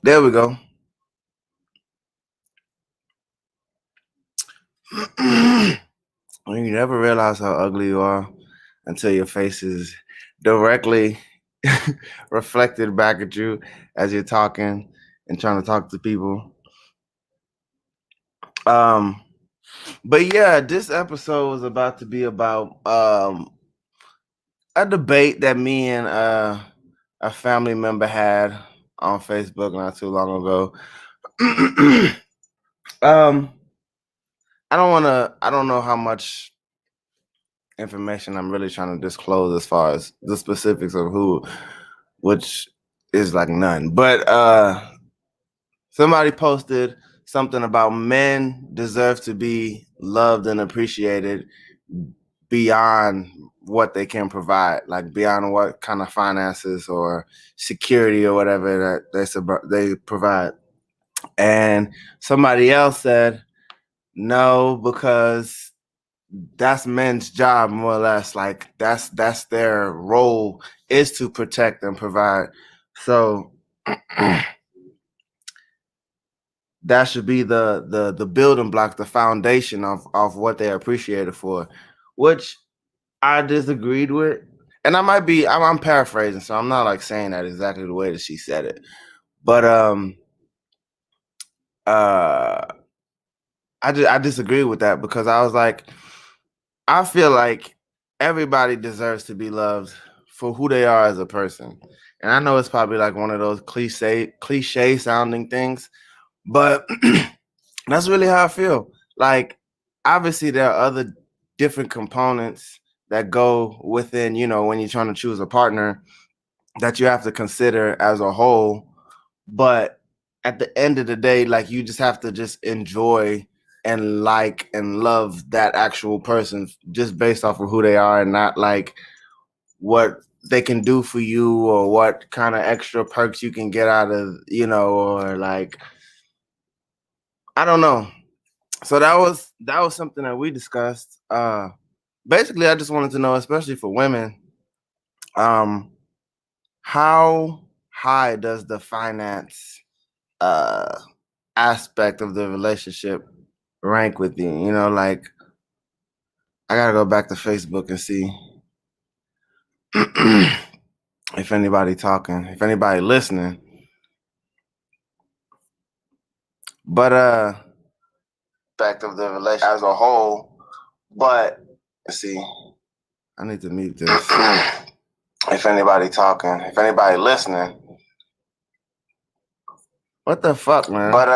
There we go. You never realize how ugly you are until your face is directly reflected back at you as you're talking and trying to talk to people. Um, but yeah, this episode was about to be about a debate that me and a family member had on Facebook not too long ago. um, I don't know how much information I'm really trying to disclose as far as the specifics of who, which is like none. But somebody posted something about men deserve to be loved and appreciated beyond what they can provide, like beyond what kind of finances or security or whatever that they provide. And somebody else said no, because that's men's job, more or less. Like that's their role, is to protect and provide. So that should be the building block, the foundation of what they're appreciated for, which I disagreed with. And I'm paraphrasing, so I'm not like saying that exactly the way that she said it. But uh I disagree with that, because I was like, I feel like everybody deserves to be loved for who they are as a person. And I know it's probably like one of those cliche sounding things, but that's really how I feel. Like, obviously there are other different components that go within, when you're trying to choose a partner, that you have to consider as a whole. But at the end of the day, like, you just have to just enjoy and like and love that actual person just based off of who they are, and not like what they can do for you or what kind of extra perks you can get out of, or like, I don't know. So that was something that we discussed. Basically, I just wanted to know, especially for women, um, how high does the finance uh aspect of the relationship rank with you? Like, I gotta go back to Facebook and see if anybody talking, if anybody listening. But aspect of the relationship as a whole. But let's see. I need to mute this. If anybody talking, if anybody listening. What the fuck, man? But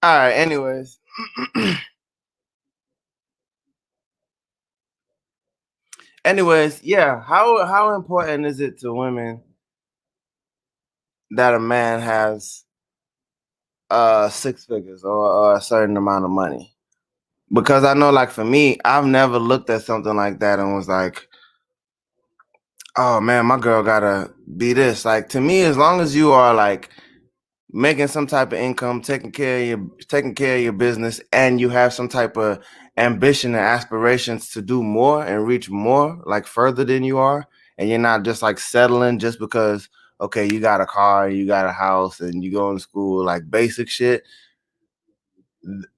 all right, anyways. Anyways, yeah, how important is it to women that a man has six figures or a certain amount of money? Because I know, like, for me, I've never looked at something like that and was like, oh man, my girl gotta be this. Like, to me, as long as you are like making some type of income, taking care of your business, and you have some type of ambition and aspirations to do more and reach more, like further than you are, and you're not just like settling just because, okay, you got a car, you got a house, and you go to school, like basic shit.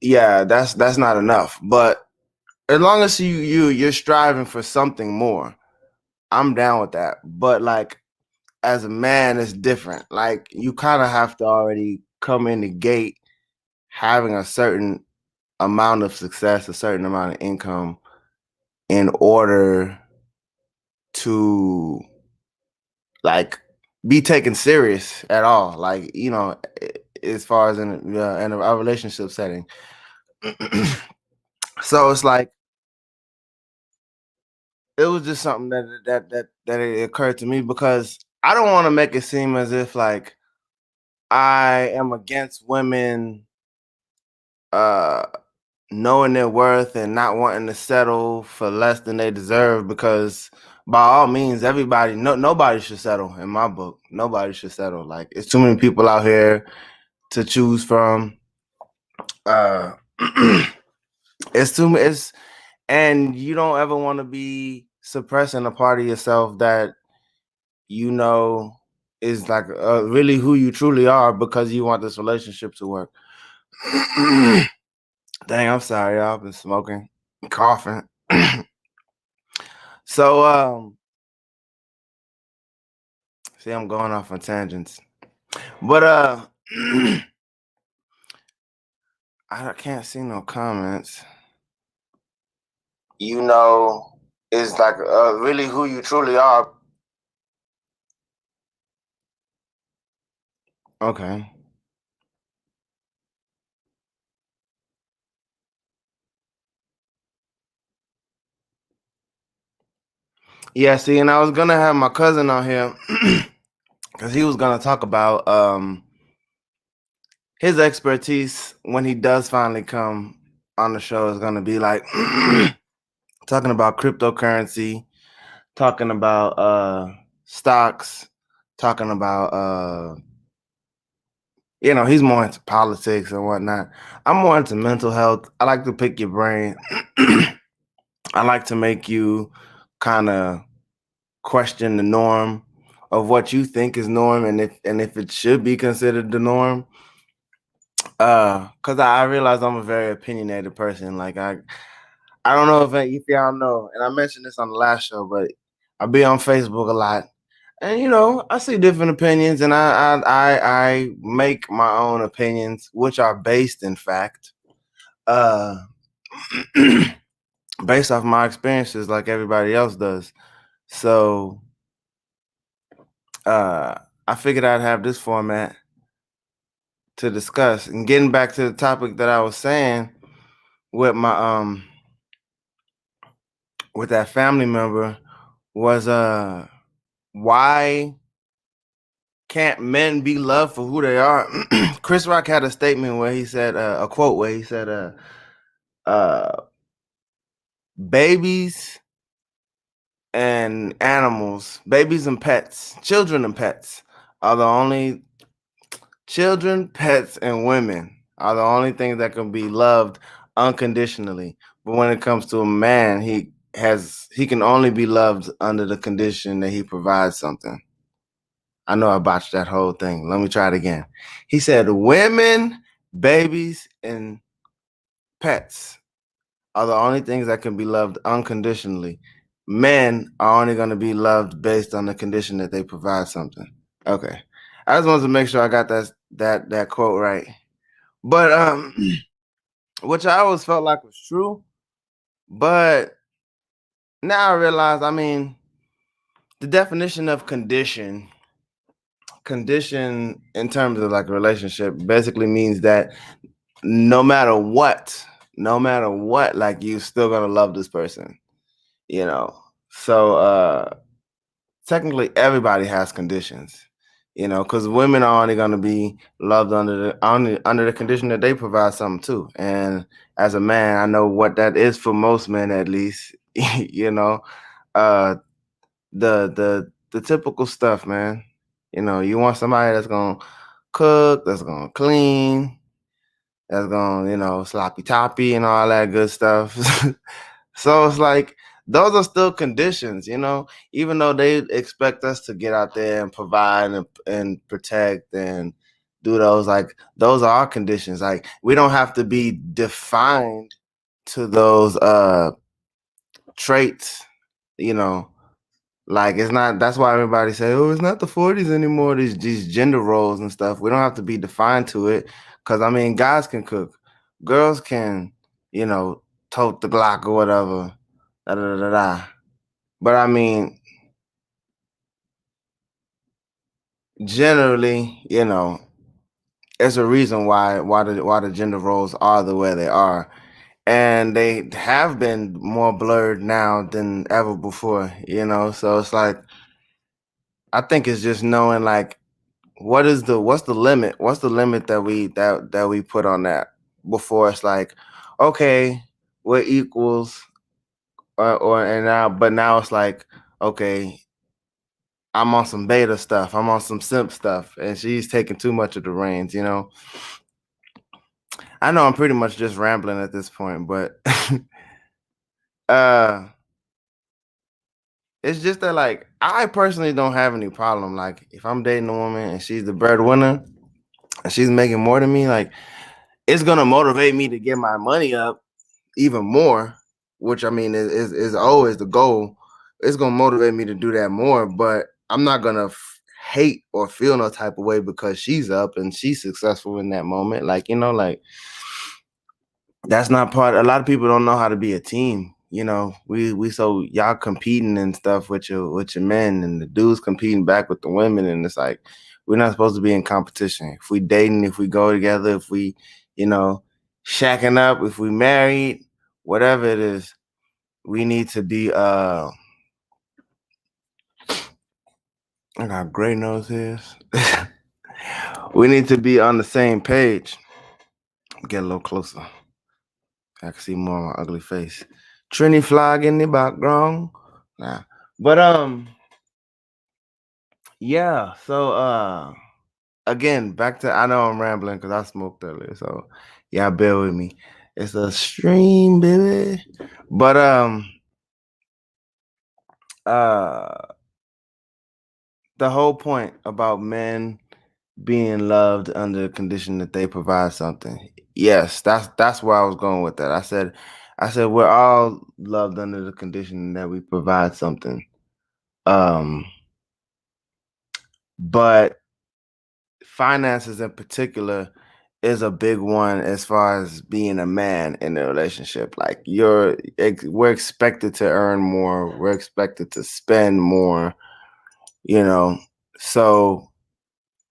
Yeah, that's not enough. But as long as you're striving for something more, I'm down with that. But like, as a man, it's different. Like, you kind of have to already come in the gate having a certain amount of success, a certain amount of income, in order to like be taken serious at all. Like, as far as in a relationship setting. So it's like, it was just something that it occurred to me, because I don't want to make it seem as if like I am against women uh knowing their worth and not wanting to settle for less than they deserve, because by all means, nobody should settle. In my book, nobody should settle. Like, it's too many people out here to choose from. uh it's and you don't ever want to be suppressing a part of yourself that you know, is like really who you truly are because you want this relationship to work. Dang, I'm sorry, y'all. I've been smoking, coughing. So, see, I'm going off on tangents, but I can't see no comments. You know, is like really who you truly are. Okay. Yeah. See, and I was gonna have my cousin on here because he was gonna talk about his expertise when he does finally come on the show is gonna be like talking about cryptocurrency, talking about stocks, talking about he's more into politics and whatnot. I'm more into mental health. I like to pick your brain. I like to make you kind of question the norm of what you think is norm and if it should be considered the norm. Because I realize I'm a very opinionated person. Like I don't know if y'all know, and I mentioned this on the last show, but I be on Facebook a lot, and I see different opinions, and I make my own opinions, which are based in fact, uh, based off my experiences, like everybody else does. So uh, I figured I'd have this format to discuss, and getting back to the topic that I was saying with my with that family member was why can't men be loved for who they are? Chris Rock had a statement where he said a quote where he said uh babies and animals, babies and pets, children and pets are the only children, pets, and women are the only things that can be loved unconditionally. But when it comes to a man, he can only be loved under the condition that he provides something. I know I botched that whole thing. Let me try it again. He said women, babies, and pets are the only things that can be loved unconditionally. Men are only going to be loved based on the condition that they provide something. Okay. I just wanted to make sure I got that quote right. But which I always felt like was true, but now I realize, I mean, the definition of condition in terms of like a relationship basically means that no matter what, like you still gonna love this person, you know. So technically everybody has conditions, because women are only gonna be loved under the condition that they provide something too. And as a man, I know what that is for most men at least, you know. Uh the typical stuff, man. You want somebody that's gonna cook, that's gonna clean, that's gonna, sloppy toppy and all that good stuff. So it's like those are still conditions, even though they expect us to get out there and provide and protect and do those, like those are our conditions. Like we don't have to be defined to those traits, you know. Like it's not. That's why everybody say, "Oh, it's not the '40s anymore." These gender roles and stuff. We don't have to be defined to it, because I mean, guys can cook, girls can, you know, tote the Glock or whatever. Da, da, da, da, da. But I mean, generally, there's a reason why the gender roles are the way they are, and they have been more blurred now than ever before. So it's like I think it's just knowing like what's the limit? What's the limit that we put on that before it's like, okay, we're equals, or and now but now it's like, okay, I'm on some beta stuff, I'm on some simp stuff, and she's taking too much of the reins. I know I'm pretty much just rambling at this point, but uh It's just that like I personally don't have any problem. Like if I'm dating a woman and she's the breadwinner and she's making more than me, like it's gonna motivate me to get my money up even more, which I mean is always the goal. It's gonna motivate me to do that more, but I'm not gonna hate or feel no type of way because she's up and she's successful in that moment. Like, like that's not part. A lot of people don't know how to be a team. We so y'all competing and stuff with your men, and the dudes competing back with the women, and it's like we're not supposed to be in competition. If we dating, if we go together, if we, you know, shacking up, if we married, whatever it is, we need to be. I got great nose hairs. We need to be on the same page. Get a little closer. I can see more of my ugly face. Trini flag in the background. Nah. But yeah, so again, back to I know I'm rambling because I smoked earlier, so yeah, bear with me. It's a stream, baby. But uh the whole point about men being loved under the condition that they provide something. Yes, that's where I was going with that. I said we're all loved under the condition that we provide something. Um, but finances in particular is a big one as far as being a man in a relationship. Like we're expected to earn more, we're expected to spend more, you know. So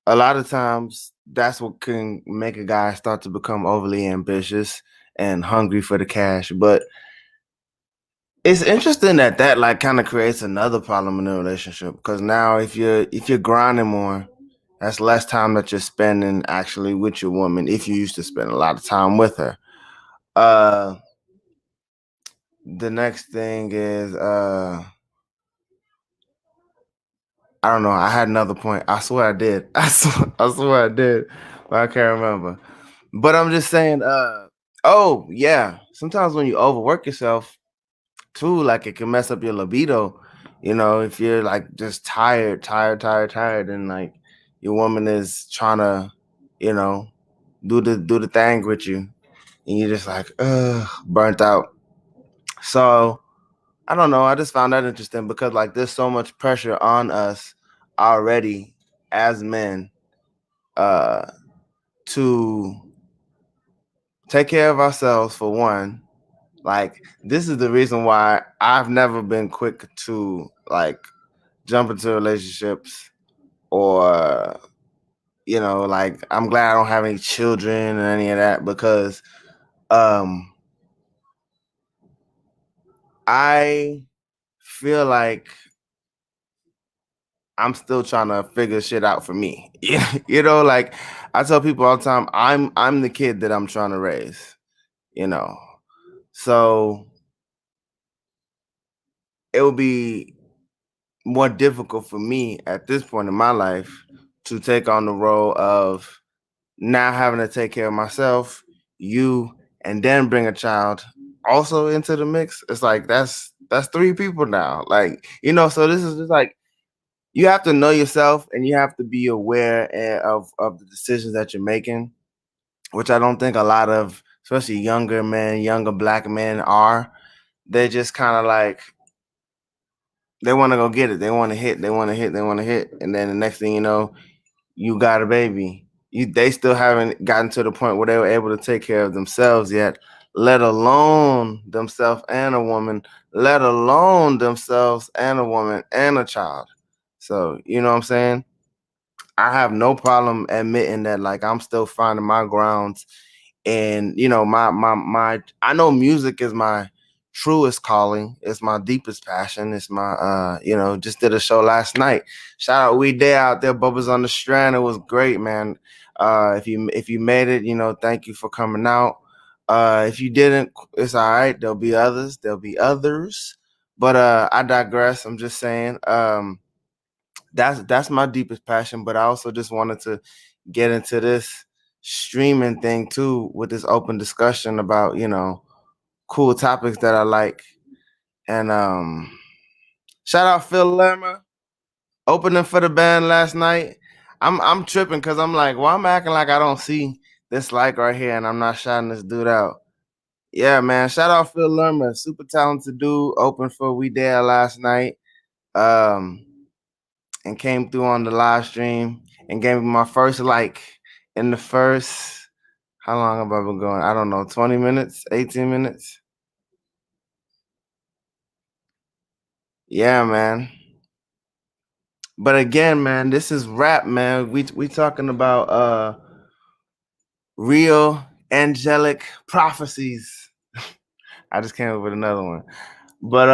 a lot of times that's what can make a guy start to become overly ambitious and hungry for the cash. But it's interesting that like kind of creates another problem in the relationship because now if you're grinding more, that's less time that you're spending actually with your woman if you used to spend a lot of time with her. Uh the next thing is I don't know. I had another point. I swear I did. I swear I did, but I can't remember. But I'm just saying, oh yeah. Sometimes when you overwork yourself too, like it can mess up your libido. If you're like just tired, and like your woman is trying to, you know, do the thing with you, and you're just like, burnt out. So I don't know. I just found that interesting because like there's so much pressure on us already as men uh to take care of ourselves for one. Like this is the reason why I've never been quick to like jump into relationships or like I'm glad I don't have any children or any of that because um I feel like I'm still trying to figure shit out for me. Yeah, like I tell people all the time, I'm the kid that I'm trying to raise, you know. So it would be more difficult for me at this point in my life to take on the role of now having to take care of myself, you, and then bring a child also into the mix. It's like that's three people now. Like, so this is just like you have to know yourself and you have to be aware of the decisions that you're making, which I don't think a lot of especially younger men, younger black men are. They're just kind of like they want to go get it. They want to hit, they want to hit, they want to hit. And then the next thing you know, you got a baby. They still haven't gotten to the point where they were able to take care of themselves yet, let alone themselves and a woman, let alone themselves and a woman and a child. So, you know what I'm saying? I have no problem admitting that like I'm still finding my grounds and my I know music is my truest calling, it's my deepest passion, it's my just did a show last night. Shout out We Day out there, Bubba's on the Strand. It was great, man. If you made it, thank you for coming out. If you didn't, it's all right. There'll be others, but I digress. I'm just saying that's my deepest passion, but I also just wanted to get into this streaming thing too with this open discussion about cool topics that I like. And Shout out Phil Lerma opening for the band last night. I'm tripping because I'm like, well, I'm acting like I don't see this like right here, and I'm not shouting this dude out. Yeah, man. Shout out Phil Lerma, super talented dude. Opened for We Dare last night. Um, and came through on the live stream and gave me my first like in the first. How long have I been going? I don't know, 20 minutes, 18 minutes. Yeah, man. But again, man, this is rap, man. We talking about real angelic prophecies. I just came up with another one. But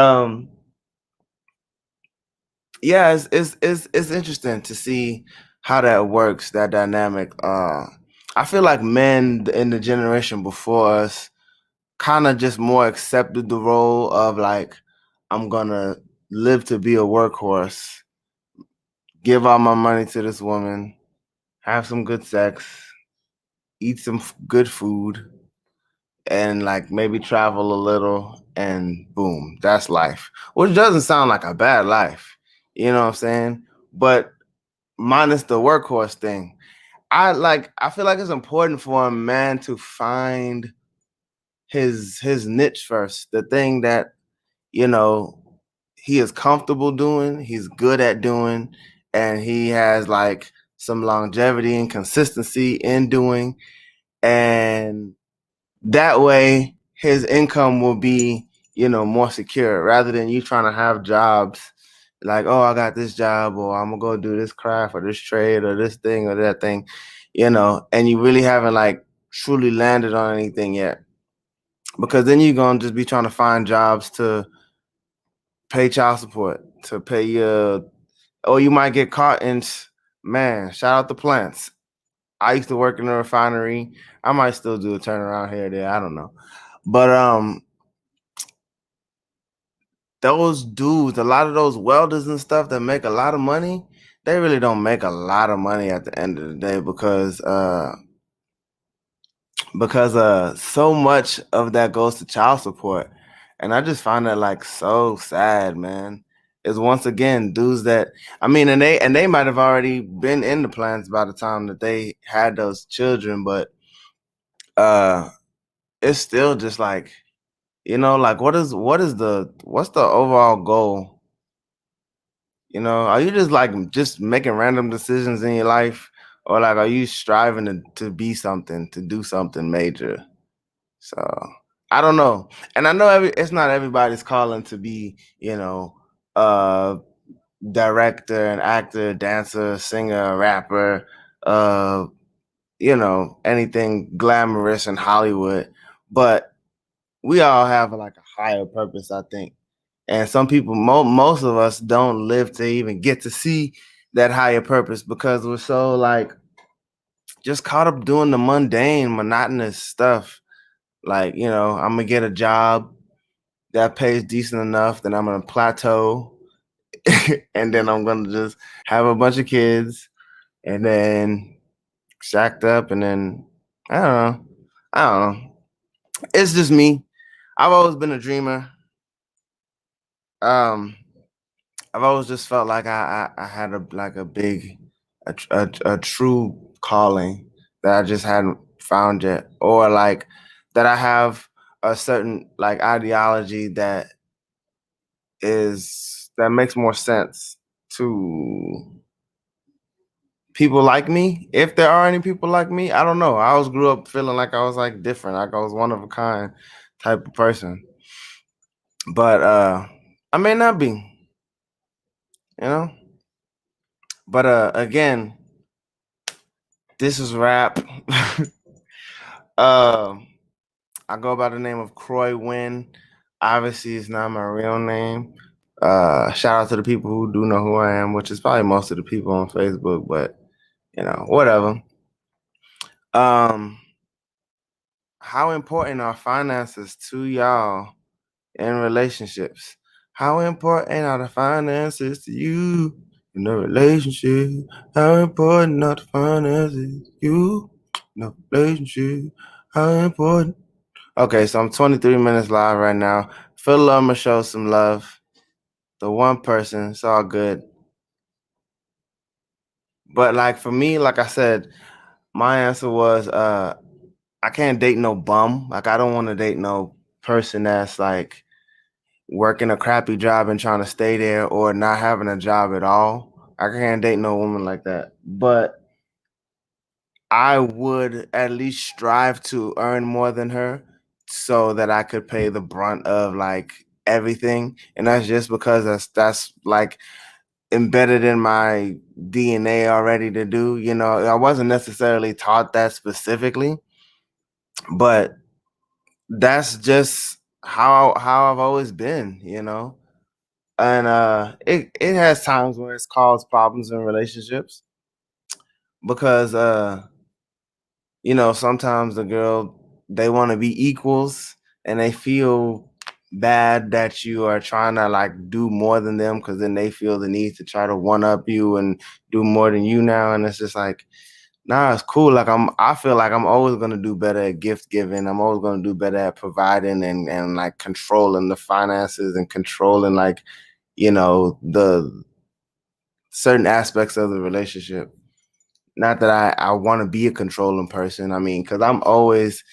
yeah, it's interesting to see how that works, that dynamic. I feel like men in the generation before us kind of just more accepted the role of like, I'm gonna live to be a workhorse, give all my money to this woman, have some good sex, eat some good food, and like maybe travel a little, and boom, that's life. Which doesn't sound like a bad life, you know what I'm saying? But minus the workhorse thing. I feel like it's important for a man to find his niche first, the thing that, you know, he is comfortable doing, he's good at doing, and he has like some longevity and consistency in doing. And that way his income will be, you know, more secure rather than you trying to have jobs like, oh, I got this job, or I'm gonna go do this craft or this trade or this thing or that thing, you know, and you really haven't like truly landed on anything yet. Because then you're gonna just be trying to find jobs to pay child support, to pay your, or you might get caught in, man, shout out the plants. I used to work in a refinery. I might still do a turnaround here or there. I don't know. But those dudes, a lot of those welders and stuff that make a lot of money, they really don't make a lot of money at the end of the day because so much of that goes to child support. And I just find that like so sad, man. Is once again dudes that, I mean, and they might have already been in the plans by the time that they had those children, but uh it's still just like, you know, like what's the overall goal? You know, are you just like just making random decisions in your life, or like are you striving to be something, to do something major? So I don't know. And I know it's not everybody's calling to be, you know, uh director and actor, dancer, singer, rapper, uh, you know, anything glamorous in Hollywood. But we all have like a higher purpose, I think. And some people, most of us don't live to even get to see that higher purpose because we're so like just caught up doing the mundane, monotonous stuff. Like, you know, I'm gonna get a job that pays decent enough, then I'm gonna plateau, and then I'm gonna just have a bunch of kids, and then shacked up, and then I don't know. I don't know. It's just me. I've always been a dreamer. Um, I've always just felt like I had a like a big, a true calling that I just hadn't found yet, or like that I have a certain like ideology that makes more sense to people like me. If there are any people like me, I don't know. I always grew up feeling like I was like different, like I was one of a kind type of person. But I may not be, you know. But again, this is rap. um I go by the name of Croy Wynn. Obviously, it's not my real name. Shout out to the people who do know who I am, which is probably most of the people on Facebook, but you know, whatever. Um, how important are finances to y'all in relationships? How important are the finances to you in a relationship? How important are the finances to you in a relationship? How important? Okay, so I'm 23 minutes live right now. Feel love, I'ma show some love. the one person, it's all good. But like for me, like I said, my answer was I can't date no bum. Like I don't want to date no person that's like working a crappy job and trying to stay there or not having a job at all. I can't date no woman like that. But I would at least strive to earn more than her so that I could pay the brunt of like everything. And that's just because that's like embedded in my DNA already to do. You know, I wasn't necessarily taught that specifically, but that's just how I've always been, you know. And it has times when it's caused problems in relationships because you know, sometimes the girl they want to be equals and they feel bad that you are trying to like do more than them because then they feel the need to try to one up you and do more than you now. And it's just like, nah, it's cool. Like I feel like I'm always gonna do better at gift giving. I'm always gonna do better at providing and like controlling the finances and controlling like, you know, the certain aspects of the relationship. Not that I want to be a controlling person. I mean, because I'm always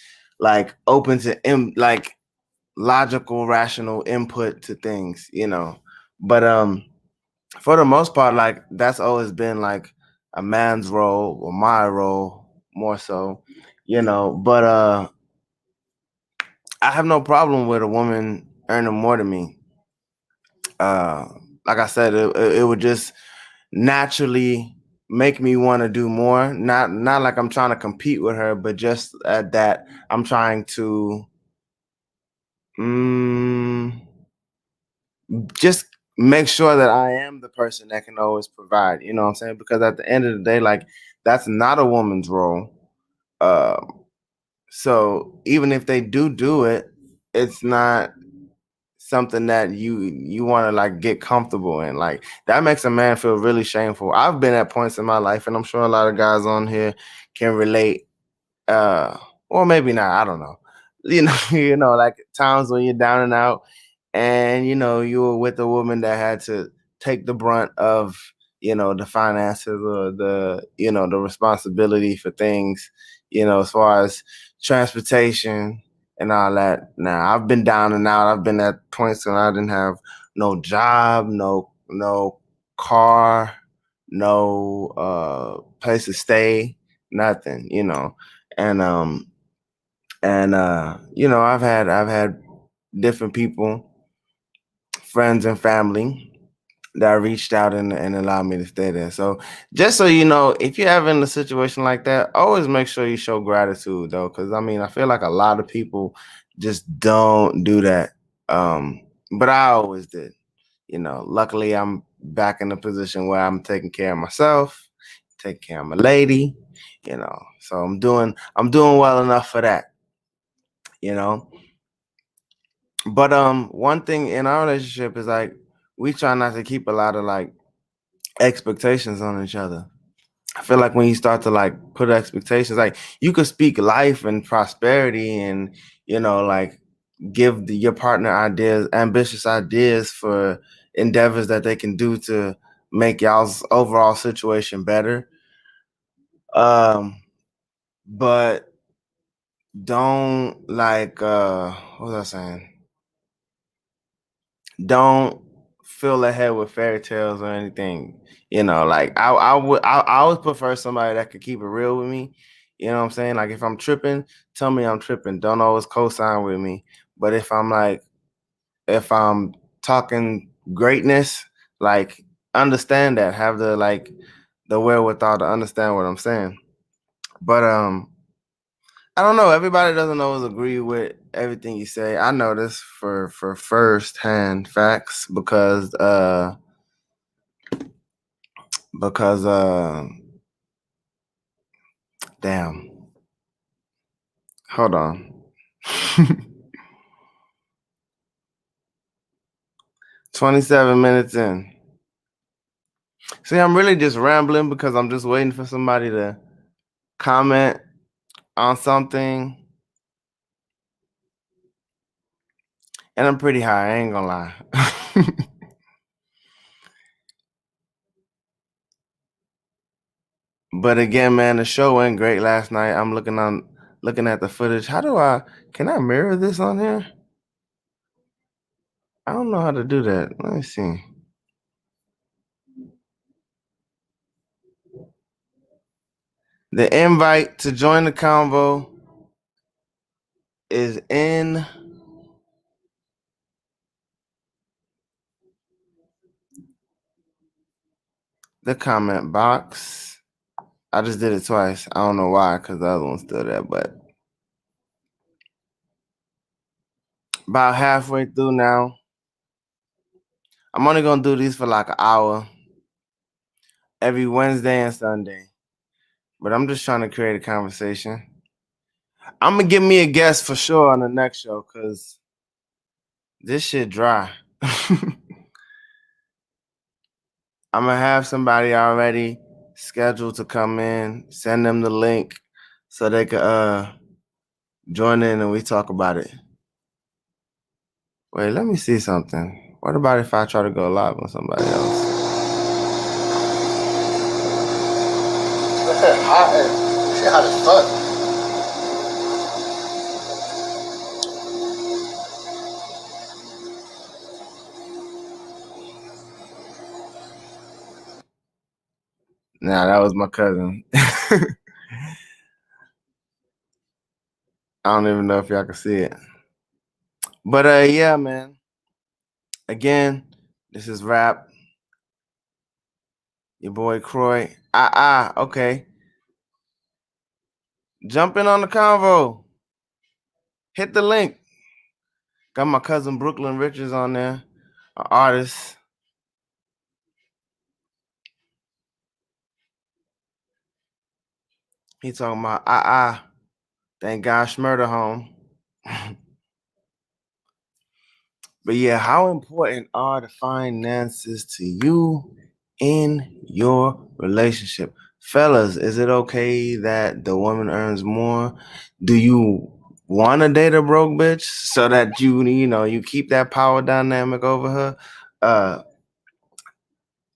like open to like logical, rational input to things, you know. But for the most part, like that's always been like a man's role or my role more so, you know. But I have no problem with a woman earning more than me. Uh, like I said, it would just naturally make me want to do more. Not like I'm trying to compete with her, but just that I'm trying to mm, just make sure that I am the person that can always provide. You know what I'm saying? Because at the end of the day, like that's not a woman's role. Um, so even if they do it, it's not something that you want to like get comfortable in. Like that makes a man feel really shameful. I've been at points in my life, and I'm sure a lot of guys on here can relate. uh or maybe not, I don't know. You know, you know, like times when you're down and out and you know you were with a woman that had to take the brunt of, you know, the finances or the, you know, the responsibility for things, you know, as far as transportation and all that. Now I've been down and out. I've been at points when I didn't have no job, no car, no place to stay, nothing, you know. And you know, I've had different people, friends and family that reached out and allowed me to stay there. So just so you know, if you're ever in a situation like that, always make sure you show gratitude though. Cause I mean, I feel like a lot of people just don't do that. Um, but I always did. You know, luckily I'm back in a position where I'm taking care of myself, taking care of my lady, you know. So I'm doing well enough for that, you know. But one thing in our relationship is like we try not to keep a lot of like expectations on each other. I feel like when you start to like put expectations, like you could speak life and prosperity and, you know, like give your partner ideas, ambitious ideas for endeavors that they can do to make y'all's overall situation better. Um, but don't like what was I saying? Don't fill ahead with fairy tales or anything. You know, like I always prefer somebody that could keep it real with me. You know what I'm saying? Like if I'm tripping, tell me I'm tripping. Don't always co-sign with me. But if I'm talking greatness, like understand that. Have the like the wherewithal to understand what I'm saying. But I don't know. Everybody doesn't always agree with everything you say. I know this for first hand facts because damn. Hold on. 27 minutes in. See, I'm really just rambling because I'm just waiting for somebody to comment on something, and I'm pretty high. I ain't gonna lie. But again, man, the show went great last night. I'm looking at the footage. Can I mirror this on here? I don't know how to do that. Let me see. The invite to join the convo is in the comment box. I just did it twice. I don't know why, because the other one's still there, but about halfway through now. I'm only gonna do these for like an hour every Wednesday and Sunday. But I'm just trying to create a conversation. I'm gonna give me a guest for sure on the next show, because this shit dry. I'm gonna have somebody already scheduled to come in, send them the link so they could join in and we talk about it. Wait, let me see something. What about if I try to go live on somebody else? Shit hot as fuck. Nah, that was my cousin. I don't even know if y'all can see it. But yeah, man. Again, this is R.A.P. Your boy Croy. Okay. Jump in on the convo. Hit the link. Got my cousin Brooklyn Richards on there, an artist. He talking about thank God Schmurder home. But yeah, how important are the finances to you in your relationship? Fellas, is it okay that the woman earns more? Do you want to date a broke bitch so that you keep that power dynamic over her?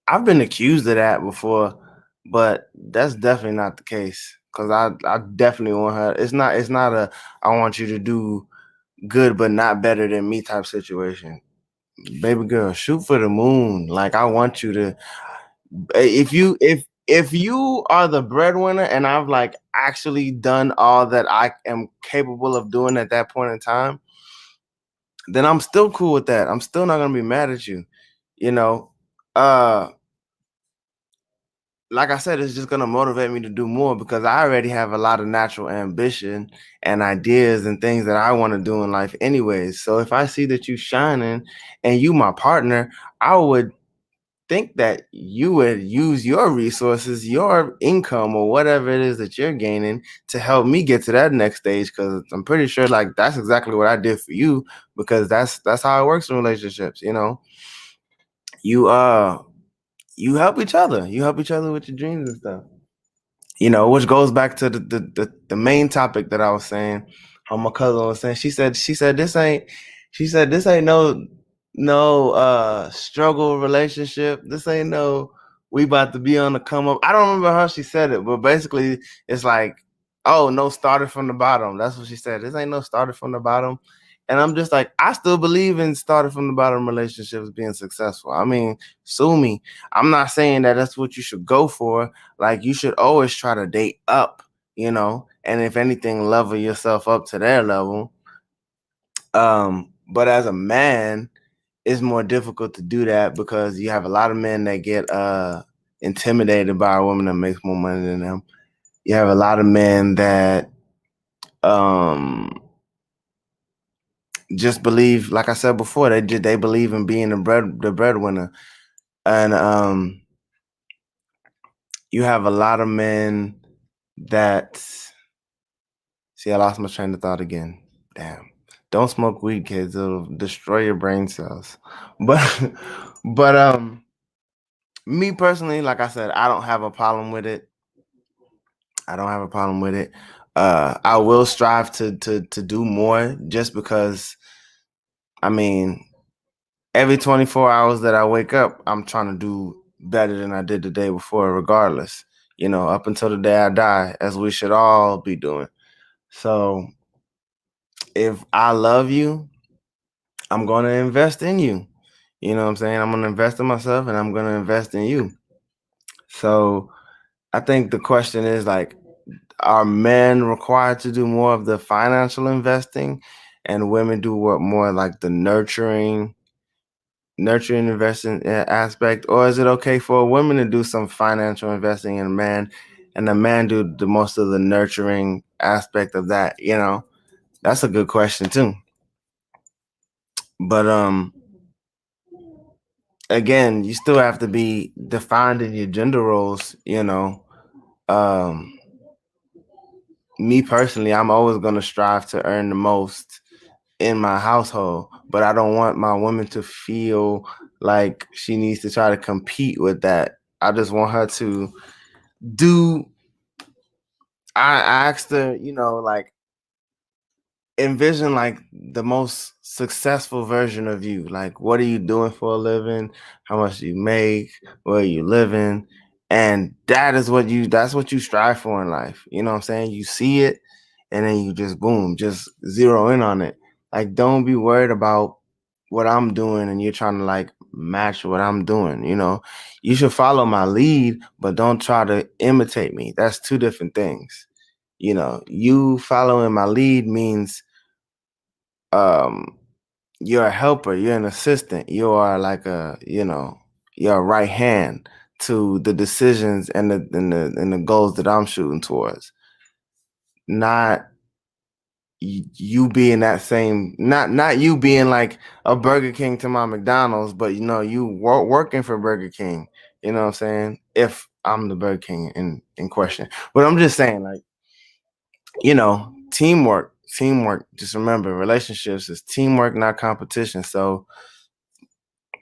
I've been accused of that before, but that's definitely not the case. Cause I definitely want her. It's not a I want you to do good but not better than me type situation. Baby girl, shoot for the moon. Like, I want you to if you are the breadwinner and I've like actually done all that I am capable of doing at that point in time, then I'm still cool with that. I'm still not gonna be mad at you. You know, uh like I said, it's just gonna motivate me to do more because I already have a lot of natural ambition and ideas and things that I want to do in life anyways. So if I see that you shining and you my partner, I would think that you would use your resources, your income, or whatever it is that you're gaining to help me get to that next stage. Because I'm pretty sure like that's exactly what I did for you, because that's how it works in relationships. You you help each other. You help each other with your dreams and stuff. Which goes back to the main topic that I was saying. How my cousin was saying, she said this ain't no struggle relationship. This ain't no we about to be on the come up. I don't remember how she said it, but basically it's like, oh, no, started from the bottom. That's what she said. This ain't no started from the bottom. And I'm just like, I still believe in started from the bottom relationships being successful. I mean, sue me. I'm not saying that that's what you should go for. Like, you should always try to date up, and if anything, level yourself up to their level. But as a man, it's more difficult to do that because you have a lot of men that get intimidated by a woman that makes more money than them. You have a lot of men that just believe, like I said before, they believe in being the breadwinner. And you have a lot of men that see, I lost my train of thought again. Damn. Don't smoke weed, kids. It'll destroy your brain cells. But but me personally, like I said, I don't have a problem with it. I don't have a problem with it. I will strive to do more, just because I mean, every 24 hours that I wake up, I'm trying to do better than I did the day before, regardless. up until the day I die, as we should all be doing. So if I love you, I'm going to invest in you. You know what I'm saying? I'm going to invest in myself and I'm going to invest in you. So I think the question is like, are men required to do more of the financial investing and women do what more like the nurturing investing aspect, or is it okay for a woman to do some financial investing in a man and the man do the most of the nurturing aspect of that? That's a good question too. But again, you still have to be defined in your gender roles. um Me personally, I'm always going to strive to earn the most in my household, but I don't want my woman to feel like she needs to try to compete with that. I just want her to do. I asked her, like, envision like the most successful version of you. Like, what are you doing for a living? How much do you make? Where are you living? And that's what you strive for in life. You know what I'm saying? You see it and then you just boom, just zero in on it. Like, don't be worried about what I'm doing and you're trying to like match what I'm doing. You should follow my lead, but don't try to imitate me. That's two different things. You following my lead means um you're a helper, you're an assistant, you are like you're a right hand to the decisions and the goals that I'm shooting towards. Not you being that same, not you being like a Burger King to my McDonald's, but you working for Burger King. You know what I'm saying? If I'm the Burger King in question. But I'm just saying, like, teamwork. Just remember, relationships is teamwork, not competition. So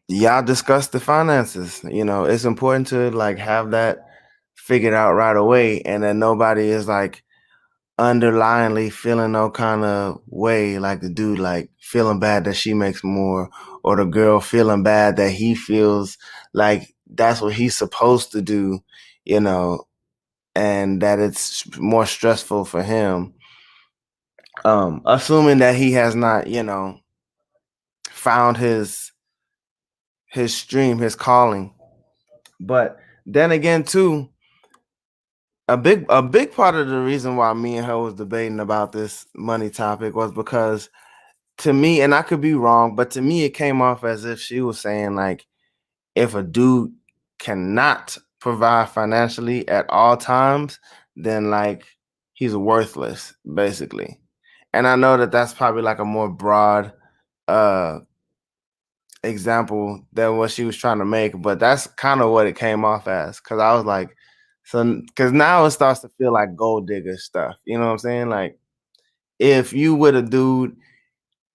y'all discuss the finances. It's important to like have that figured out right away, and then nobody is like underlyingly feeling no kind of way, like the dude like feeling bad that she makes more, or the girl feeling bad that he feels like that's what he's supposed to do, you know, and that it's more stressful for him. Assuming that he has not, found his stream, his calling. But then again, too, a big part of the reason why me and her was debating about this money topic was because, to me, and I could be wrong, but to me it came off as if she was saying like, if a dude cannot provide financially at all times, then like he's worthless, basically. And I know that that's probably like a more broad uh example than what she was trying to make, but that's kind of what it came off as. Cause I was like, so because now it starts to feel like gold digger stuff. You know what I'm saying? Like, if you with a dude,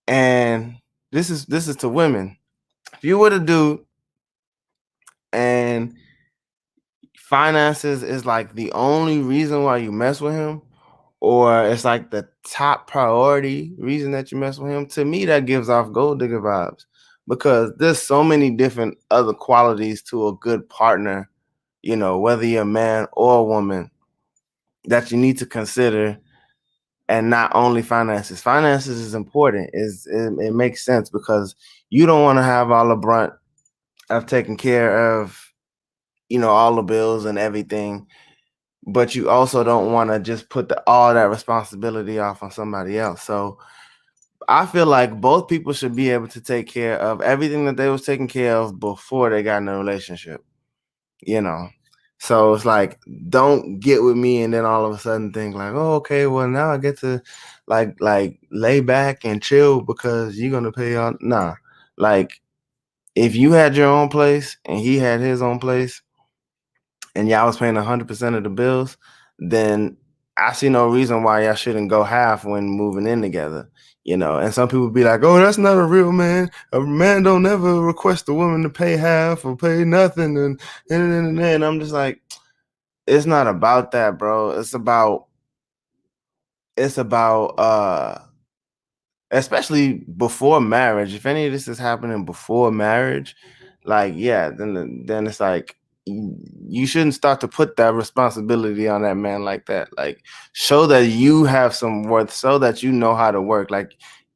and this is to women, if you with a dude and finances is like the only reason why you mess with him, or it's like the top priority reason that you mess with him, to me that gives off gold digger vibes, because there's so many different other qualities to a good partner, whether you're a man or a woman, that you need to consider. And not only finances is important. It makes sense because you don't want to have all the brunt of taking care of all the bills and everything, but you also don't want to just put all that responsibility off on somebody else. So I feel like both people should be able to take care of everything that they was taking care of before they got in a relationship, you know. So it's like, don't get with me and then all of a sudden think like, oh, okay, well now I get to like lay back and chill because you're gonna pay all. Nah, like, if you had your own place and he had his own place, and y'all was paying 100% of the bills, then I see no reason why y'all shouldn't go half when moving in together. And some people be like, "Oh, that's not a real man. A man don't ever request a woman to pay half or pay nothing." And I'm just like, it's not about that, bro. It's about especially before marriage. If any of this is happening before marriage, like, yeah, then it's like you shouldn't start to put that responsibility on that man like that. Like, show that you have some worth, so that you know how to work. Like,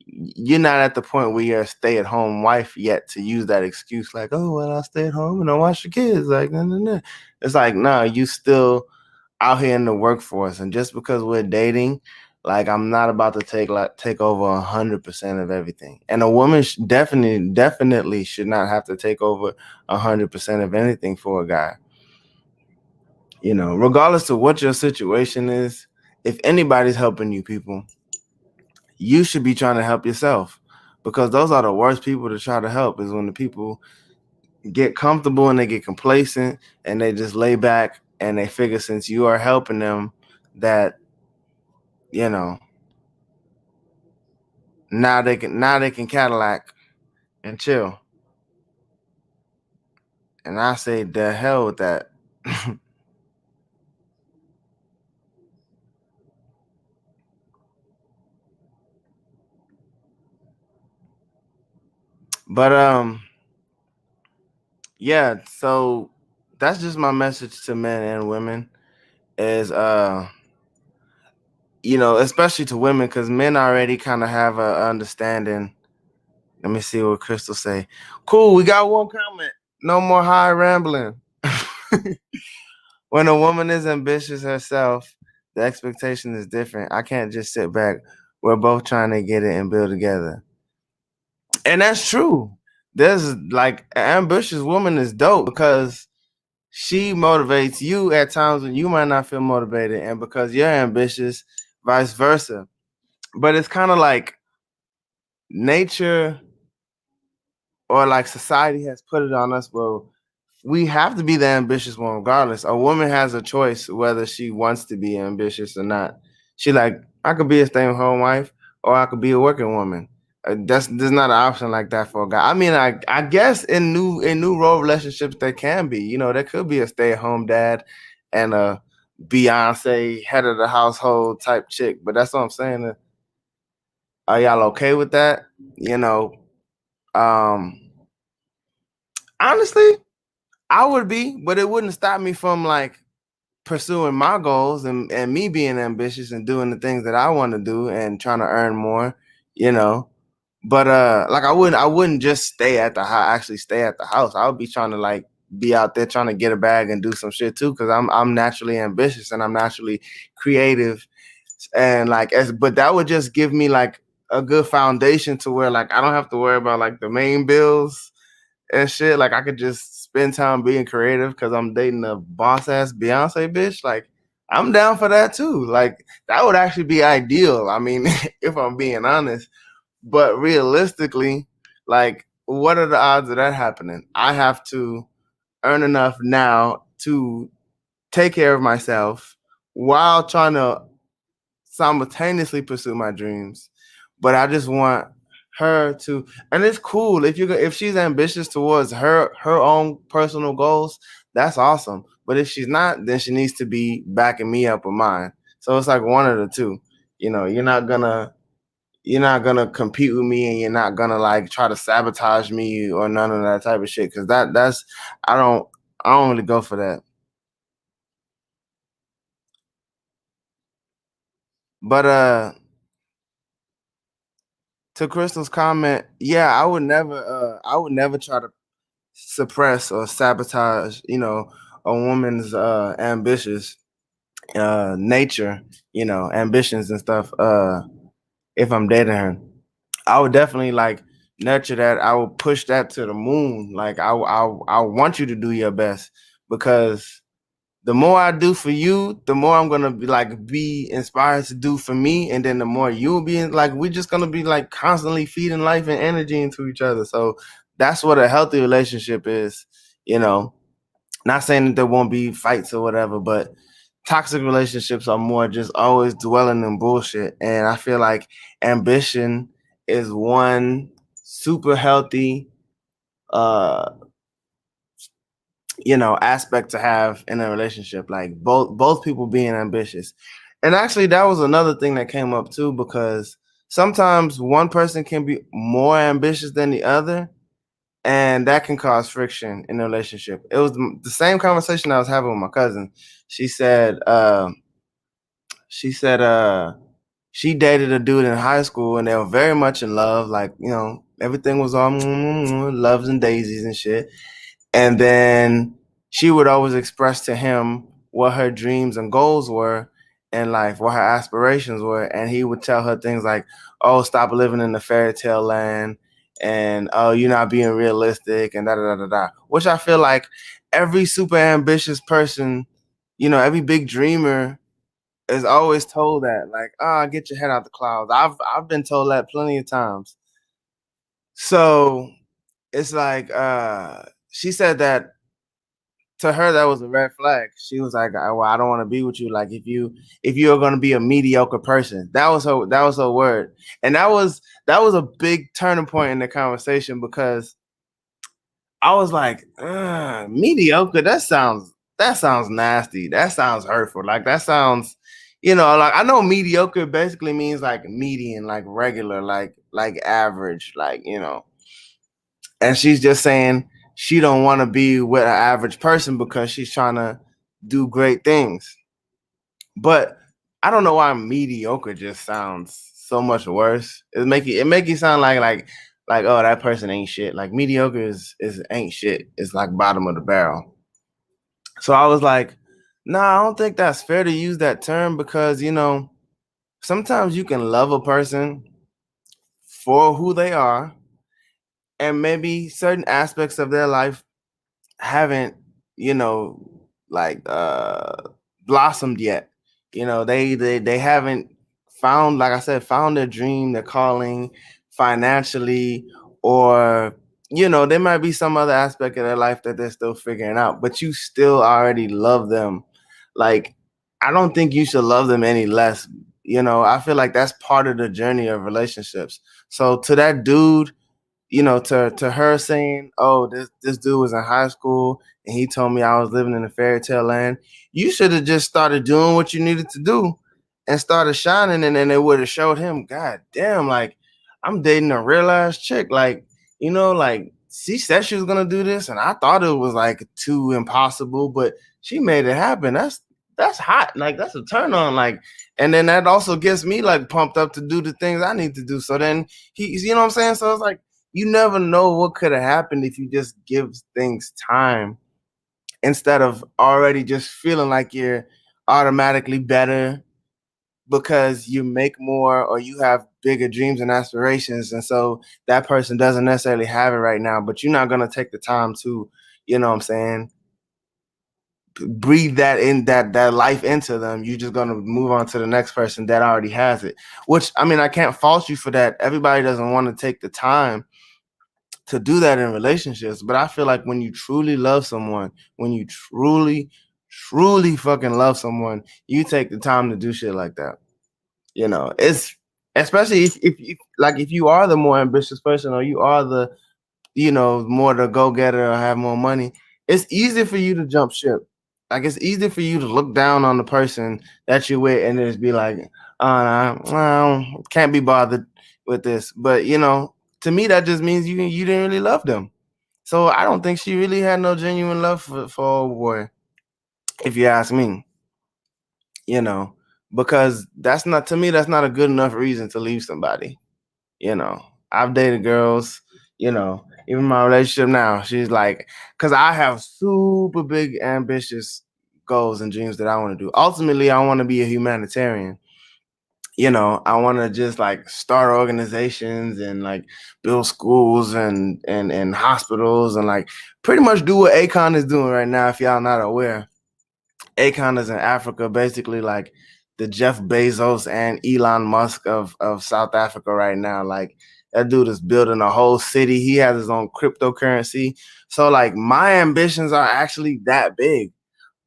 you're not at the point where you're a stay-at-home wife yet to use that excuse, like, oh well, I'll stay at home and I'll watch the kids. Like, nah, nah, nah. It's like, no, you still out here in the workforce, and just because we're dating, like, I'm not about to take over 100% of everything. And a woman definitely should not have to take over 100% of anything for a guy. Regardless of what your situation is, if anybody's helping you, people, you should be trying to help yourself, because those are the worst people to try to help, is when the people get comfortable and they get complacent and they just lay back and they figure, since you are helping them, that you know now they can Cadillac and chill. And I say, the hell with that. But yeah, so that's just my message to men and women, is especially to women, because men already kind of have a understanding. Let me see what Crystal say. Cool, we got one comment. No more high rambling. When a woman is ambitious herself, the expectation is different. I can't just sit back. We're both trying to get it and build together. And that's true. There's like, an ambitious woman is dope, because she motivates you at times when you might not feel motivated, and because you're ambitious, vice versa. But it's kind of like nature, or like society has put it on us, where we have to be the ambitious one regardless. A woman has a choice whether she wants to be ambitious or not. She like, I could be a stay-at-home wife, or I could be a working woman. There's not an option like that for a guy. I mean, I guess in new role relationships there can be. There could be a stay-at-home dad and a Beyonce head of the household type chick. But that's what I'm saying. Are y'all okay with that? You know, um, honestly, I would be, but it wouldn't stop me from like pursuing my goals, and me being ambitious and doing the things that I want to do and trying to earn more, you know. But like, I wouldn't just stay at the house, actually stay at the house. I would be trying to like be out there trying to get a bag and do some shit too, because I'm naturally ambitious and I'm naturally creative. And like, but that would just give me like a good foundation to where like I don't have to worry about like the main bills and shit. Like, I could just spend time being creative because I'm dating a boss ass Beyonce bitch. Like, I'm down for that too. Like, that would actually be ideal. I mean, if I'm being honest. But realistically, like, what are the odds of that happening? I have to earn enough now to take care of myself while trying to simultaneously pursue my dreams. But I just want her to, and it's cool if she's ambitious towards her own personal goals. That's awesome. But if she's not, then she needs to be backing me up with mine. So it's like one of the two. You're not gonna compete with me, and you're not gonna like try to sabotage me or none of that type of shit. Because that's I don't I don't really go for that. But to Crystal's comment, yeah, I would never try to suppress or sabotage, a woman's ambitious nature, ambitions and stuff. If I'm dating her, I would definitely like nurture that. I would push that to the moon. Like, I want you to do your best, because the more I do for you, the more I'm gonna be inspired to do for me, and then the more you'll be like, we're just gonna be like constantly feeding life and energy into each other. So that's what a healthy relationship is. You know, Not saying that there won't be fights or whatever, but toxic relationships are more just always dwelling in bullshit. And I feel like ambition is one super healthy uh aspect to have in a relationship, like both people being ambitious. And actually, that was another thing that came up too, because sometimes one person can be more ambitious than the other, and that can cause friction in the relationship. It was the same conversation I was having with my cousin. She said, she said, she dated a dude in high school, and they were very much in love. Like, everything was all loves and daisies and shit. And then she would always express to him what her dreams and goals were in life, what her aspirations were. And he would tell her things like, oh, stop living in the fairy tale land. And oh, you're not being realistic and da da da da da. Which I feel like every super ambitious person, every big dreamer is always told that. Like, get your head out the clouds. I've been told that plenty of times. So it's like she said that to her that was a red flag. She was like, well, I don't want to be with you. Like if you're gonna be a mediocre person. That was her word. And that was a big turning point in the conversation because I was like, mediocre. That sounds nasty. That sounds hurtful. Like that sounds, like I know mediocre basically means like median, like regular, like average, like. And she's just saying she don't want to be with an average person because she's trying to do great things. But I don't know why mediocre just sounds so much worse. It make you sound like oh, that person ain't shit. Like mediocre is ain't shit. It's like bottom of the barrel. So I was like, nah, I don't think that's fair to use that term because sometimes you can love a person for who they are, and maybe certain aspects of their life haven't, you know, like blossomed yet. They haven't found, like I said, found their dream, their calling financially, or there might be some other aspect of their life that they're still figuring out, but you still already love them. Like, I don't think you should love them any less. I feel like that's part of the journey of relationships. So to that dude, to her saying, "Oh, this dude was in high school and he told me I was living in a fairy tale land." You should have just started doing what you needed to do and started shining, and then it would have showed him, God damn, like I'm dating a real ass chick. Like she said she was gonna do this, and I thought it was like too impossible, but she made it happen. That's hot. Like that's a turn on. Like, and then that also gets me like pumped up to do the things I need to do. So then you know what I'm saying? So it's like you never know what could have happened if you just give things time instead of already just feeling like you're automatically better because you make more or you have bigger dreams and aspirations. And so that person doesn't necessarily have it right now, but you're not going to take the time to, what I'm saying, breathe that life into them. You're just going to move on to the next person that already has it, which I mean, I can't fault you for that. Everybody doesn't want to take the time to do that in relationships. But I feel like when you truly love someone, when you truly, truly fucking love someone, you take the time to do shit like that. It's especially if you are the more ambitious person or you are the, more the go-getter or have more money, it's easy for you to jump ship. Like it's easy for you to look down on the person that you're with and just be like, oh, nah, well, can't be bothered with this. But to me, that just means you didn't really love them. So I don't think she really had no genuine love for old boy, if you ask me. You know, because that's not to me, that's not a good enough reason to leave somebody. I've dated girls, even my relationship now, she's like, because I have super big ambitious goals and dreams that I want to do. Ultimately, I want to be a humanitarian. I want to just like start organizations and like build schools and hospitals and like pretty much do what Akon is doing right now. If y'all not aware, Akon is in Africa, basically like the Jeff Bezos and Elon Musk of South Africa right now. Like that dude is building a whole city. He has his own cryptocurrency. So like my ambitions are actually that big,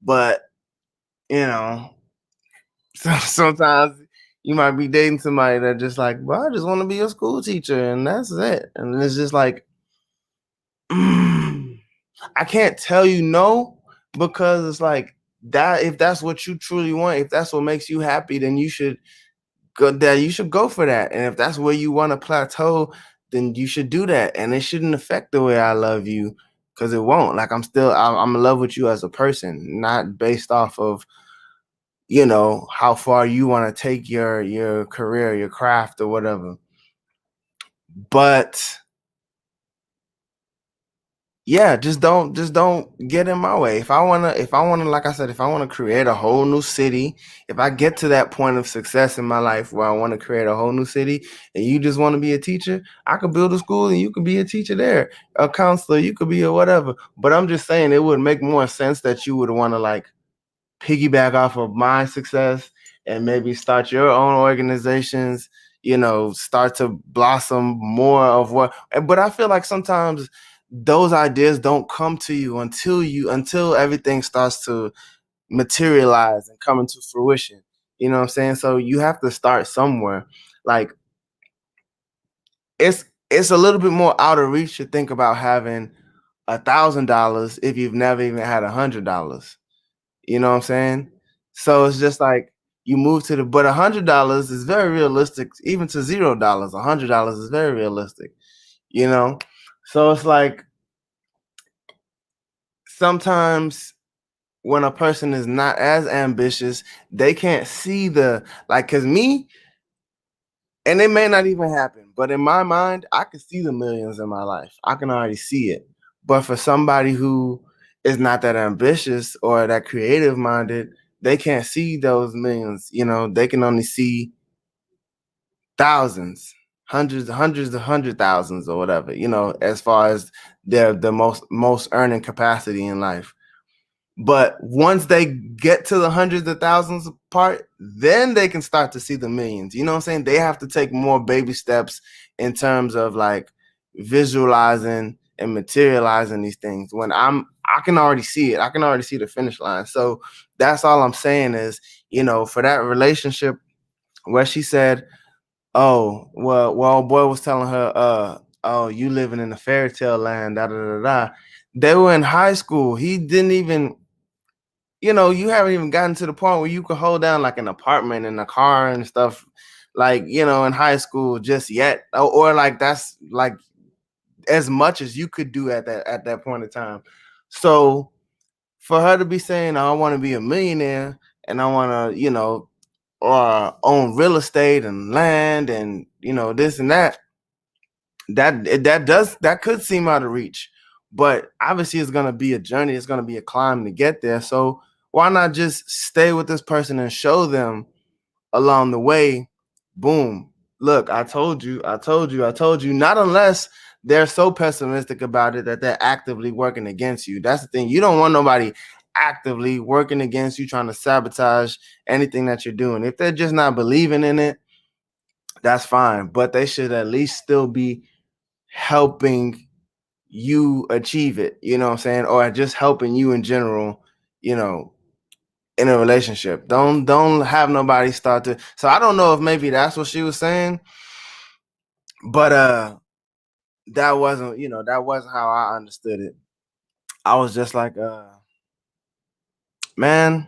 but you know, so sometimes you might be dating somebody that just like, well, I just want to be a school teacher and that's it. And it's just like, I can't tell you no because it's like that. If that's what you truly want, if that's what makes you happy, then you should go for that. And if that's where you want to plateau, then you should do that. And it shouldn't affect the way I love you because it won't. Like I'm in love with you as a person, not based off of, how far you want to take your career, your craft or whatever. But yeah, just don't get in my way. If I wanna, like I said, if I wanna create a whole new city, if I get to that point of success in my life where I want to create a whole new city and you just want to be a teacher, I could build a school and you could be a teacher there, a counselor, you could be a whatever. But I'm just saying it would make more sense that you would want to like piggyback off of my success and maybe start your own organizations, start to blossom more of what. But I feel like sometimes those ideas don't come to you until everything starts to materialize and come into fruition. You know what I'm saying? So you have to start somewhere. Like it's a little bit more out of reach to think about having $1,000 if you've never even had $100. You know what I'm saying? So it's just like you move to the, but $100 is very realistic, even to $0. $100 is very realistic, you know? So it's like sometimes when a person is not as ambitious, they can't see cause me, and it may not even happen, but in my mind, I can see the millions in my life. I can already see it. But for somebody who is not that ambitious or that creative minded, they can't see those millions. They can only see thousands, hundreds of hundred thousands or whatever, as far as the most earning capacity in life. But once they get to the hundreds of thousands part, then they can start to see the millions. You know what I'm saying? They have to take more baby steps in terms of like visualizing and materializing these things. I can already see it. I can already see the finish line. So that's all I'm saying is, for that relationship where she said, "Oh, well, boy was telling her, oh, you living in a fairy tale land, da da da da." They were in high school. He didn't even, you haven't even gotten to the point where you could hold down like an apartment and a car and stuff, like, in high school just yet. Or like that's like as much as you could do at that point in time. So for her to be saying, I want to be a millionaire and I want to, or own real estate and land and this and that, that could seem out of reach, but obviously it's going to be a journey, it's going to be a climb to get there. So why not just stay with this person and show them along the way, boom, look, I told you, not unless they're so pessimistic about it that they're actively working against you. That's the thing. You don't want nobody actively working against you, trying to sabotage anything that you're doing. If they're just not believing in it, that's fine, but they should at least still be helping you achieve it, you know what I'm saying? Or just helping you in general, you know, in a relationship. Don't have nobody start to. So I don't know if maybe that's what she was saying, but that wasn't how I understood it. I was just like, man,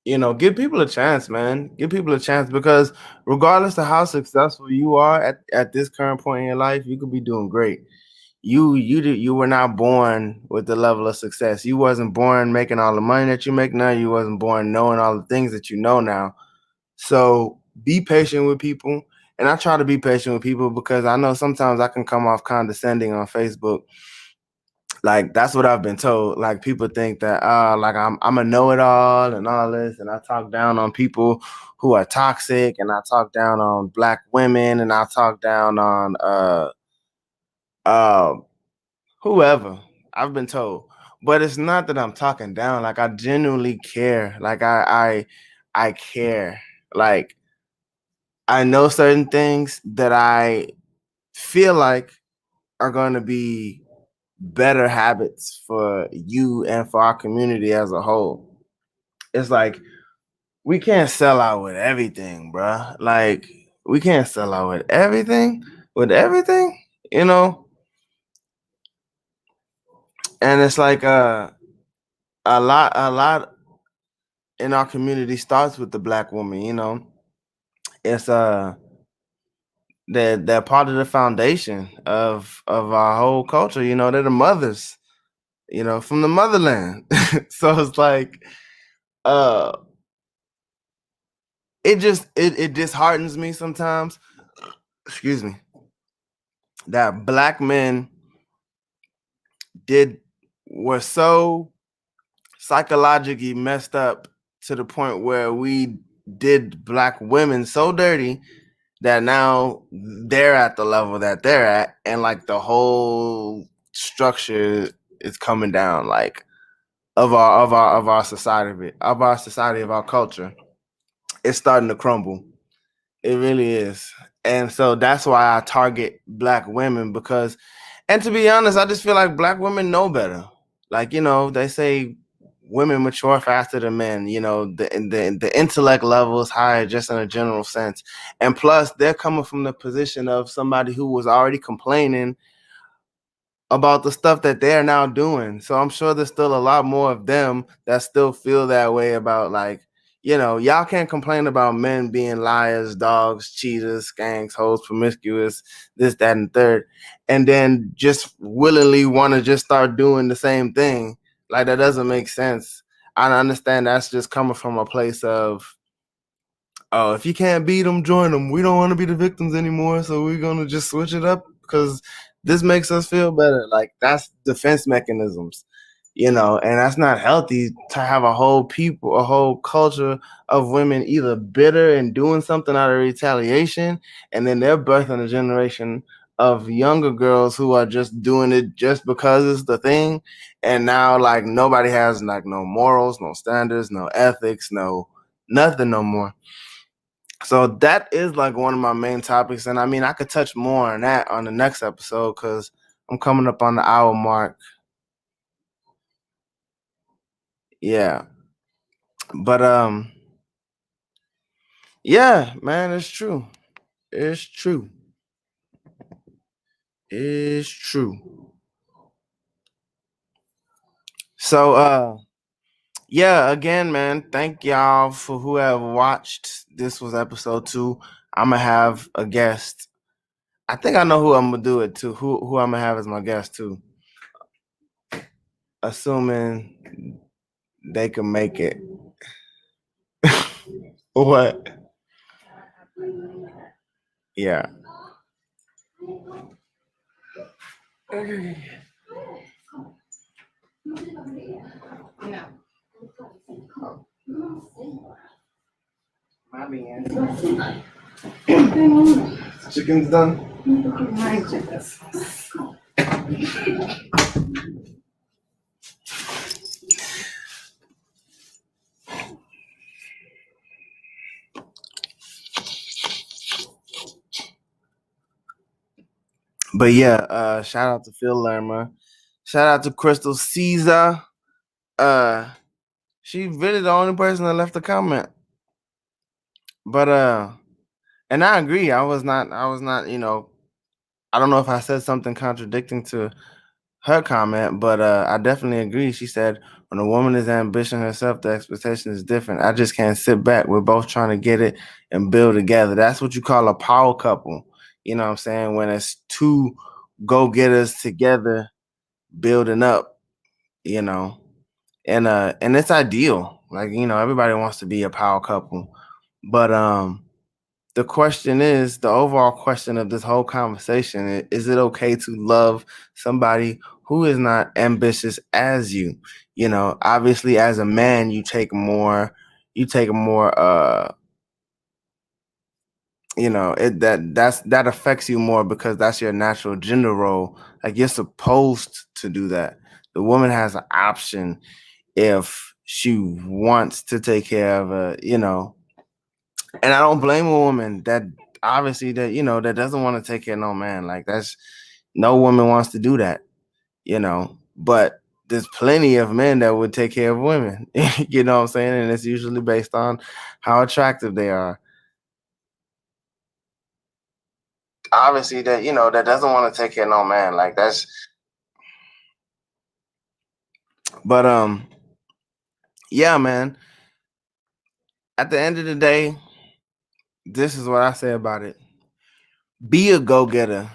give people a chance, man. Give people a chance because regardless of how successful you are at this current point in your life, you could be doing great. You were not born with the level of success. You wasn't born making all the money that you make now. You wasn't born knowing all the things that you know now. So be patient with people. And I try to be patient with people because I know sometimes I can come off condescending on Facebook. Like that's what I've been told. Like people think that like I'm a know-it-all and all this, and I talk down on people who are toxic, and I talk down on black women, and I talk down on uh whoever. I've been told. But it's not that I'm talking down. Like I genuinely care. Like I care. Like I know certain things that I feel like are going to be better habits for you and for our community as a whole. It's like we can't sell out with everything, bruh. Like we can't sell out with everything, you know. And it's like a lot in our community starts with the black woman. It's they're part of the foundation of our whole culture. You know, they're the mothers, you know, from the motherland. So it's like, uh, it disheartens me sometimes. Excuse me, that black men did were so psychologically messed up to the point where we did black women so dirty that now they're at the level that they're at, and like the whole structure is coming down, like of our society, of our culture. It's starting to crumble. It really is. And so that's why I target black women, because, and to be honest, I just feel like black women know better. Like, you know, they say women mature faster than men, you know, the intellect level is higher just in a general sense. And plus, they're coming from the position of somebody who was already complaining about the stuff that they're now doing. So I'm sure there's still a lot more of them that still feel that way about, like, you know, y'all can't complain about men being liars, dogs, cheaters, skanks, hoes, promiscuous, this, that, and third, and then just willingly want to just start doing the same thing. Like, that doesn't make sense. I understand that's just coming from a place of, oh, if you can't beat them, join them. We don't want to be the victims anymore, so we're gonna just switch it up because this makes us feel better. Like, that's defense mechanisms, you know, and that's not healthy to have a whole people, a whole culture of women either bitter and doing something out of retaliation, and then they're birthing a generation of younger girls who are just doing it just because it's the thing, and now like nobody has like no morals, no standards, no ethics, no nothing no more. So that is like one of my main topics, and I mean I could touch more on that on the next episode because I'm coming up on the hour mark. Yeah, but yeah, man, it's true. It's true. It's true. So yeah, again, man, thank y'all for who have watched. This was episode 2. I'm gonna have a guest. I think I know who I'm gonna do it to. Who I'm gonna have as my guest too, assuming they can make it. What? Yeah. Chicken's done. But yeah, shout out to Phil Lermer. Shout out to Crystal Caesar. Uh, she really the only person that left a comment. But and I agree. I was not, you know, I don't know if I said something contradicting to her comment, but I definitely agree. She said, when a woman is ambition herself, the expectation is different. I just can't sit back. We're both trying to get it and build together. That's what you call a power couple. You know what I'm saying? When it's two go-getters together building up, you know. And it's ideal. Like, you know, everybody wants to be a power couple. But the question is, the overall question of this whole conversation is it okay to love somebody who is not ambitious as you? You know, obviously as a man you take more you know, that affects you more because that's your natural gender role. Like, you're supposed to do that. The woman has an option if she wants to take care of you know. And I don't blame a woman that obviously that, you know, that doesn't want to take care of no man. Like, that's, no woman wants to do that, you know. But there's plenty of men that would take care of women. You know what I'm saying? And it's usually based on how attractive they are. Obviously that, you know, that doesn't want to take care of no man. Like, that's, but yeah, man. At the end of the day, this is what I say about it. be a go-getter.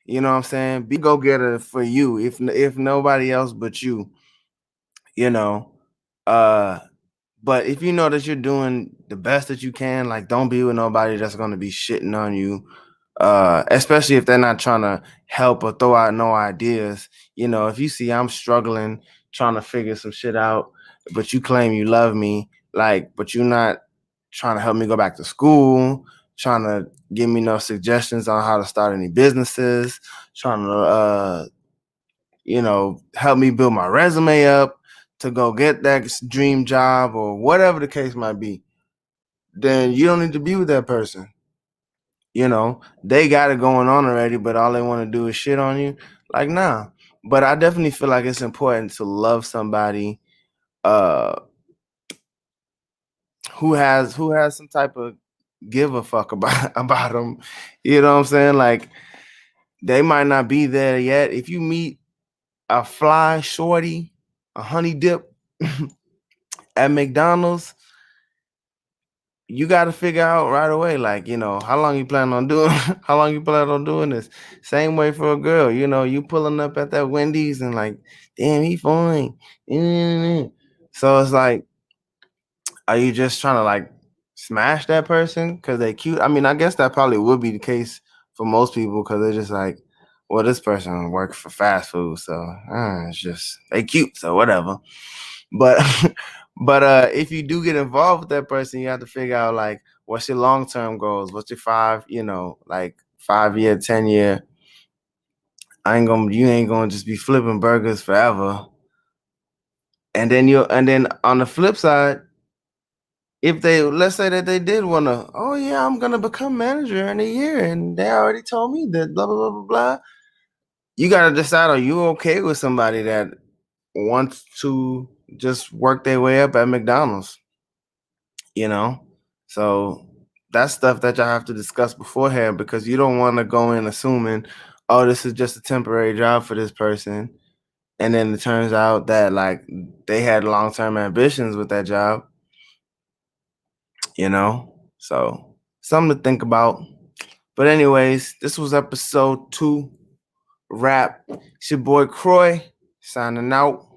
You know what I'm saying? Be a go-getter for you. If nobody else but you know. Uh but if you know that you're doing the best that you can, like don't be with nobody that's gonna be shitting on you. Especially if they're not trying to help or throw out no ideas. You know, if you see I'm struggling trying to figure some shit out, but you claim you love me, like, but you're not trying to help me go back to school, trying to give me no suggestions on how to start any businesses, trying to help me build my resume up to go get that dream job or whatever the case might be, then you don't need to be with that person. They got it going on already, but all they want to do is shit on you. Like, nah. But I definitely feel like it's important to love somebody uh who has some type of give a fuck about about them. You know what I'm saying? Like, they might not be there yet. If you meet a fly shorty, a honey dip at McDonald's, you got to figure out right away, like, how long you plan on doing, how long you plan on doing this. Same way for a girl, you pulling up at that Wendy's and like, damn, he fine. So it's like, are you just trying to like smash that person because they cute? I mean, I guess that probably would be the case for most people because they're just like, well, this person works for fast food, so it's just they cute, so whatever. But but if you do get involved with that person, you have to figure out like what's your long-term goals, what's your like 5-year, 10-year. You ain't gonna just be flipping burgers forever. And then on the flip side, if they, let's say that they did wanna, oh yeah, I'm gonna become manager in a year, and they already told me that blah blah blah blah blah. You gotta decide, are you okay with somebody that wants to just work their way up at McDonald's? you know so that's stuff that y'all have to discuss beforehand, because you don't want to go in assuming, oh, this is just a temporary job for this person, and then it turns out that like they had long-term ambitions with that job. So something to think about. But anyways, this was episode 2, Rap. It's your boy Croy signing out.